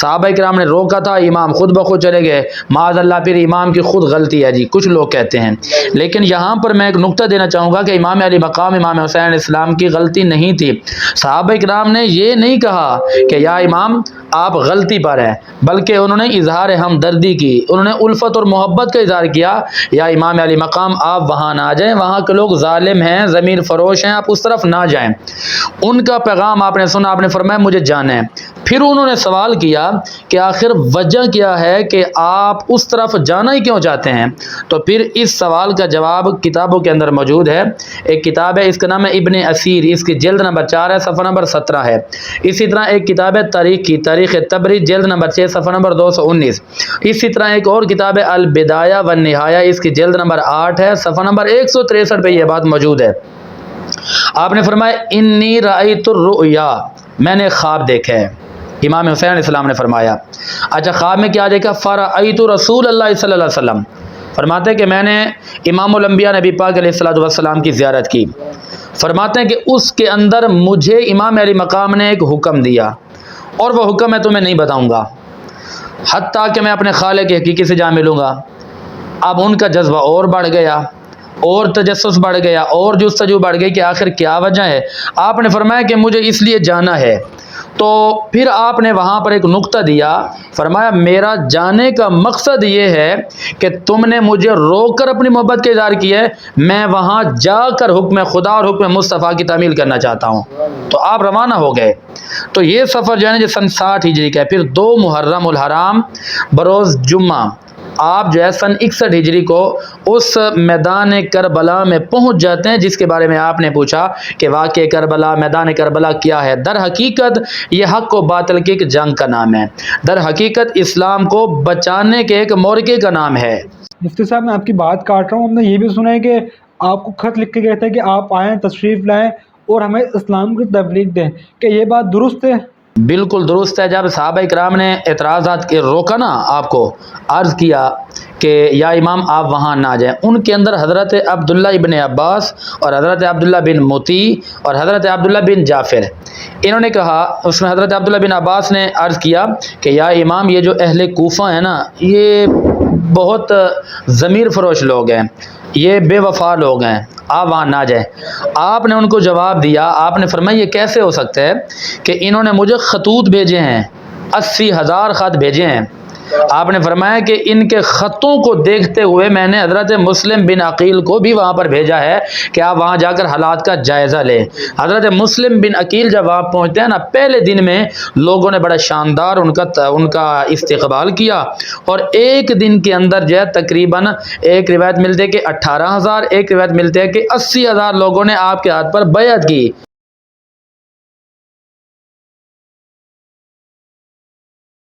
صحابہ کرام نے روکا تھا، امام خود بخود چلے گئے، معاذ اللہ پھر امام کی خود غلطی ہے جی، کچھ لوگ کہتے ہیں۔ لیکن یہاں پر میں ایک نقطہ دینا چاہوں گا کہ امام علی مقام امام حسین علیہ السلام کی غلطی نہیں تھی۔ صحابہ کرام نے یہ نہیں کہا کہ یا امام آپ غلطی پر ہیں، بلکہ انہوں نے اظہار ہمدردی کی، انہوں نے الفت اور محبت کا اظہار کیا، یا امام علی مقام آپ وہاں نہ جائیں، وہاں کے لوگ ظالم ہیں، زمین فروش ہیں، آپ اس طرف نہ جائیں۔ ان کا پیغام آپ نے سنا، آپ نے فرمایا مجھے جانا ہے۔ پھر انہوں نے سوال کیا کہ آخر وجہ کیا ہے کہ آپ اس طرف جانا ہی کیوں چاہتے ہیں؟ تو پھر اس سوال کا جواب کتابوں کے اندر موجود ہے۔ ایک کتاب ہے، اس کا نام ہے ابن اسیر، اس کی جلد نمبر 4 ہے، صفحہ نمبر 17 ہے۔ اسی طرح ایک کتاب ہے تاریخ کی، تاریخ تبری، جلد نمبر 6، صفحہ نمبر 219۔ اسی طرح ایک اور کتاب ہے البدایہ والنہایہ، اس کی جلد نمبر 8 ہے، صفحہ نمبر 163 پہ یہ بات موجود ہے۔ آپ نے فرمایا انی رأیت الرؤیا، میں نے خواب دیکھا ہے، امام حسین علیہ السلام نے فرمایا۔ اچھا خواب میں کیا دیکھا؟ فرأیت رسول اللہ صلی اللہ علیہ وسلم، فرماتے ہیں کہ میں نے امام الانبیاء نبی پاک علیہ السلام کی زیارت کی۔ فرماتے ہیں کہ اس کے اندر مجھے امام علی مقام نے ایک حکم دیا، اور وہ حکم میں تمہیں نہیں بتاؤں گا حتیٰ کہ میں اپنے خالق حقیقی سے جا ملوں گا۔ اب ان کا جذبہ اور بڑھ گیا، اور تجسس بڑھ گیا، اور جستجو بڑھ گئی کہ آخر کیا وجہ ہے۔ آپ نے فرمایا کہ مجھے اس لیے جانا ہے۔ تو پھر آپ نے وہاں پر ایک نقطہ دیا، فرمایا میرا جانے کا مقصد یہ ہے کہ تم نے مجھے روک کر اپنی محبت کا اظہار کیا ہے، میں وہاں جا کر حکم خدا اور حکم مصطفیٰ کی تعمیل کرنا چاہتا ہوں۔ تو آپ روانہ ہو گئے۔ تو یہ سفر جو ہے نا سن 60 ہجری کا ہے۔ پھر 2 محرم الحرام بروز جمعہ آپ جو ہے سن 61 ہجری کو اس میدان کربلا میں پہنچ جاتے ہیں، جس کے بارے میں آپ نے پوچھا کہ واقع کربلا، میدان کربلا کیا ہے۔ در حقیقت یہ حق و باطل کی ایک جنگ کا نام ہے، در حقیقت اسلام کو بچانے کے ایک مورچے کا نام ہے۔ مفتی صاحب میں آپ کی بات کاٹ رہا ہوں، ہم نے یہ بھی سنا ہے کہ آپ کو خط لکھ کے گئے تھے کہ آپ آئیں، تشریف لائیں اور ہمیں اسلام کی تبلیغ دیں، کہ یہ بات درست ہے؟ بالکل درست ہے۔ جب صحابہ کرام نے اعتراضات کے روکا نا، آپ کو عرض کیا کہ یا امام آپ وہاں نہ جائیں، ان کے اندر حضرت عبداللہ ابن عباس اور حضرت عبداللہ بن مطیع اور حضرت عبداللہ بن جعفر، انہوں نے کہا، اس میں حضرت عبداللہ بن عباس نے عرض کیا کہ یا امام یہ جو اہل کوفہ ہیں نا، یہ بہت ضمیر فروش لوگ ہیں، یہ بے وفا لوگ ہیں، آپ وہاں نہ جائیں۔ آپ نے ان کو جواب دیا، آپ نے فرمایا یہ کیسے ہو سکتا ہے کہ انہوں نے مجھے خطوط بھیجے ہیں، 80,000 خط بھیجے ہیں۔ آپ نے فرمایا کہ ان کے خطوں کو دیکھتے ہوئے میں نے حضرت مسلم بن عقیل کو بھی وہاں پر بھیجا ہے کہ آپ وہاں جا کر حالات کا جائزہ لیں۔ حضرت مسلم بن عقیل جب وہاں پہنچتے ہیں نا، پہلے دن میں لوگوں نے بڑا شاندار ان کا استقبال کیا، اور ایک دن کے اندر جو ہے تقریباً ایک روایت ملتے ہے کہ 18,000، ایک روایت ملتے ہے کہ 80,000 لوگوں نے آپ کے ہاتھ پر بیعت کی۔